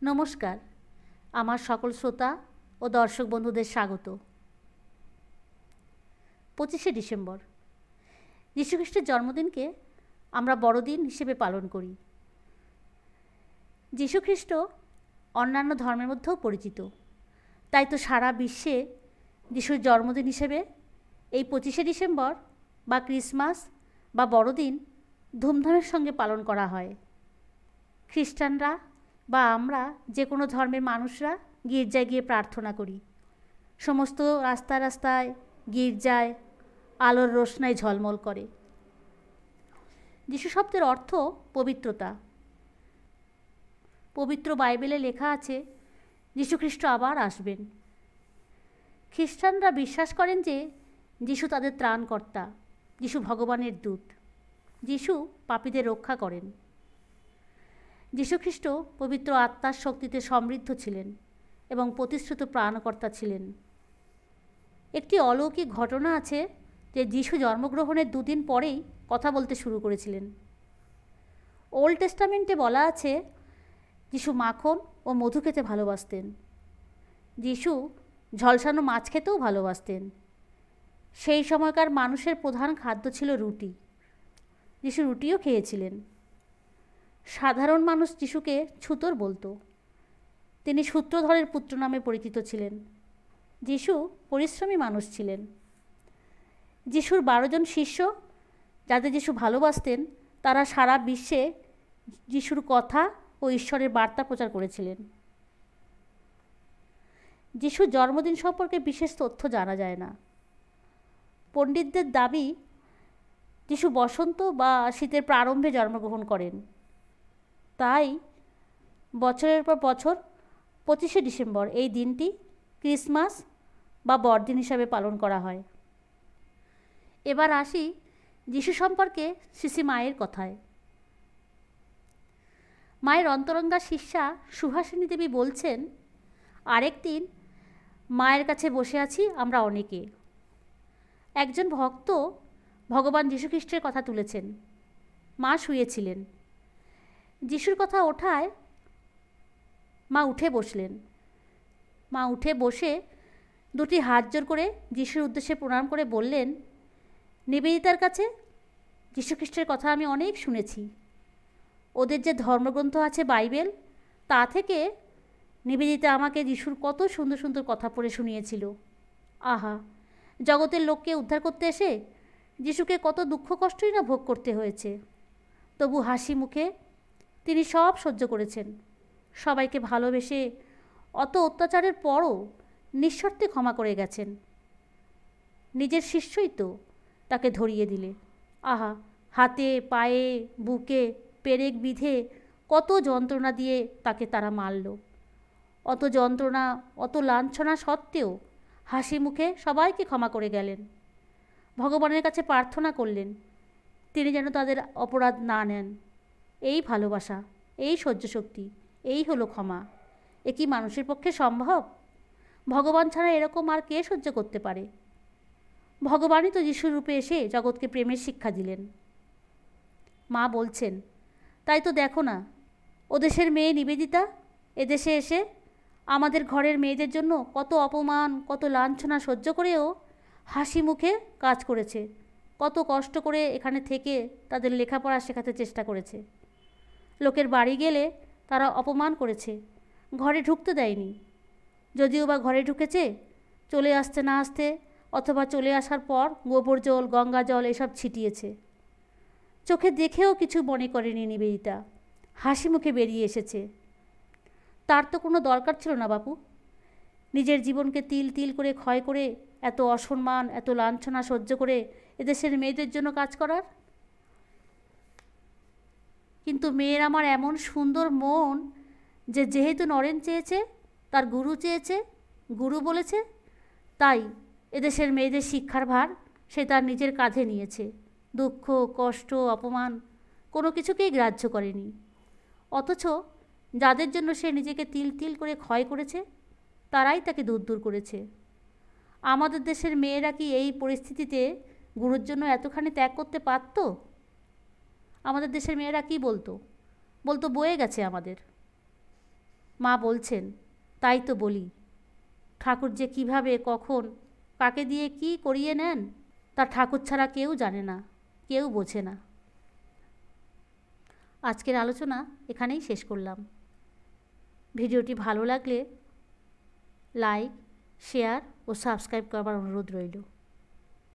নমস্কার, আমার সকল শ্রোতা ও দর্শক বন্ধুদের স্বাগত। 25শে ডিসেম্বর যীশুখ্রিস্টের জন্মদিনকে আমরা বড়দিন হিসেবে পালন করি। যীশুখ্রিস্ট অন্যান্য ধর্মের মধ্যেও পরিচিত, তাই তো সারা বিশ্বে যিশুর জন্মদিন হিসেবে এই 25শে ডিসেম্বর বা ক্রিসমাস বা বড়দিন ধুমধামের সঙ্গে পালন করা হয়। খ্রিস্টানরা বা আমরা যে কোনো ধর্মের মানুষরা গির্জায় গিয়ে প্রার্থনা করি। সমস্ত রাস্তায় রাস্তায় গির্জায় আলোর রোশনায় ঝলমল করে। যিশু শব্দের অর্থ পবিত্রতা। পবিত্র বাইবেলে লেখা আছে যীশুখ্রিস্ট আবার আসবেন। খ্রিস্টানরা বিশ্বাস করেন যে যিশু তাদের ত্রাণকর্তা, যিশু ভগবানের দূত, যিশু পাপীদের রক্ষা করেন। যীশুখ্রিস্ট পবিত্র আত্মার শক্তিতে সমৃদ্ধ ছিলেন এবং প্রতিশ্রুত প্রাণকর্তা ছিলেন। একটি অলৌকিক ঘটনা আছে যে যিশু জন্মগ্রহণের 2 দিন পরেই কথা বলতে শুরু করেছিলেন। ওল্ড টেস্টামেন্টে বলা আছে যিশু মাখন ও মধু খেতে ভালোবাসতেন। যিশু ঝলসানো মাছ খেতেও ভালোবাসতেন। সেই সময়কার মানুষের প্রধান খাদ্য ছিল রুটি। যিশু রুটিও খেয়েছিলেন। সাধারণ মানুষ যিশুকে ছুতোর বলতো। তিনি সূত্রধরের পুত্র নামে পরিচিত ছিলেন। যিশু পরিশ্রমী মানুষ ছিলেন। যিশুর 12 জন শিষ্য, যাদের যিশু ভালোবাসতেন, তারা সারা বিশ্বে যিশুর কথা ও ঈশ্বরের বার্তা প্রচার করেছিলেন। যিশুর জন্মদিন সম্পর্কে বিশেষ তথ্য জানা যায় না। পণ্ডিতদের দাবি যিশু বসন্ত বা শীতের প্রারম্ভে জন্মগ্রহণ করেন। তাই বছরের পর বছর 25শে ডিসেম্বর এই দিনটি ক্রিসমাস বা বড়দিন হিসাবে পালন করা হয়। এবার আসি যিশু সম্পর্কে শ্রী মায়ের কথায়। মায়ের অন্তরঙ্গা শিষ্যা সুহাসিনী দেবী বলছেন, আরেকদিন মায়ের কাছে বসে আছি আমরা অনেকে। একজন ভক্ত ভগবান যীশুখ্রিস্টের কথা তুলেছেন। মা শুয়েছিলেন। যিশুর কথা ওঠায় মা উঠে বসলেন। মা উঠে বসে 2টি হাত জোর করে যিশুর উদ্দেশ্যে প্রণাম করে বললেন, নিবেদিতার কাছে যীশুখ্রিস্টের কথা আমি অনেক শুনেছি। ওদের যে ধর্মগ্রন্থ আছে বাইবেল, তা থেকে নিবেদিতা আমাকে যিশুর কত সুন্দর সুন্দর কথা পড়ে শুনিয়েছিল। আহা, জগতের লোককে উদ্ধার করতে এসে যিশুকে কত দুঃখ কষ্টই না ভোগ করতে হয়েছে। তবু হাসি মুখে তিনি সব সহ্য করেছেন। সবাইকে ভালোবেসে অত অত্যাচারের পরও নিঃশর্তে ক্ষমা করে গেছেন। নিজের শিষ্যই তো তাকে ধরিয়ে দিলে। আহা, হাতে পায়ে বুকে পেরেক বিধে কত যন্ত্রণা দিয়ে তাকে তারা মারল। অত যন্ত্রণা, অত লাঞ্ছনা সত্ত্বেও হাসি মুখে সবাইকে ক্ষমা করে গেলেন। ভগবানের কাছে প্রার্থনা করলেন তিনি যেন তাদের অপরাধ না নেন। এই ভালোবাসা, এই সহ্য শক্তি, এই হলো ক্ষমা। এ কি মানুষের পক্ষে সম্ভব? ভগবান ছাড়া এরকম আর কে সহ্য করতে পারে? ভগবানই তো যিশুর রূপে এসে জগৎকে প্রেমের শিক্ষা দিলেন। মা বলছেন, তাই তো দেখো না, ও দেশের মেয়ে নিবেদিতা এদেশে এসে আমাদের ঘরের মেয়েদের জন্য কত অপমান, কত লাঞ্ছনা সহ্য করেও হাসি মুখে কাজ করেছে। কত কষ্ট করে এখানে থেকে তাদের লেখাপড়া শেখাতে চেষ্টা করেছে। লোকের বাড়ি গেলে তারা অপমান করেছে, ঘরে ঢুকতে দেয়নি। যদিও বা ঘরে ঢুকেছে, চলে আসতে না আসতে অথবা চলে আসার পর গোবর জল, গঙ্গা জল এসব ছিটিয়েছে। চোখে দেখেও কিছু মনে করেনি নিবেদিতা, হাসি মুখে বেরিয়ে এসেছে। তার তো কোনো দরকার ছিল না বাপু, নিজের জীবনকে তিল তিল করে ক্ষয় করে এত অসম্মান, এত লাঞ্ছনা সহ্য করে এদেশের মেয়েদের জন্য কাজ করার। কিন্তু মেয়ের আমার এমন সুন্দর মন যে যেহেতু নরেন চেয়েছে, তার গুরু চেয়েছে, গুরু বলেছে, তাই এদেশের মেয়েদের শিক্ষার ভার সে তার নিজের কাঁধে নিয়েছে। দুঃখ, কষ্ট, অপমান কোনো কিছুকেই গ্রাহ্য করেনি। অথচ যাদের জন্য সে নিজেকে তিল তিল করে ক্ষয় করেছে, তারাই তাকে দূর দূর করেছে। আমাদের দেশের মেয়েরা কি এই পরিস্থিতিতে গুরুর জন্য এতখানি ত্যাগ করতে পারত? আমাদের দেশের মেয়েরা কি বলতো? বলতো বয়ে গেছে আমাদের। মা বলছেন, তাই তো বলি, ঠাকুর যে কিভাবে কখন কাকে দিয়ে কি করিয়ে নেন তা ঠাকুর ছাড়া কেউ জানে না, কেউ বোঝে না। আজকের আলোচনা এখানেই শেষ করলাম। ভিডিওটি ভালো লাগলে লাইক, শেয়ার ও সাবস্ক্রাইব করবার অনুরোধ রইল।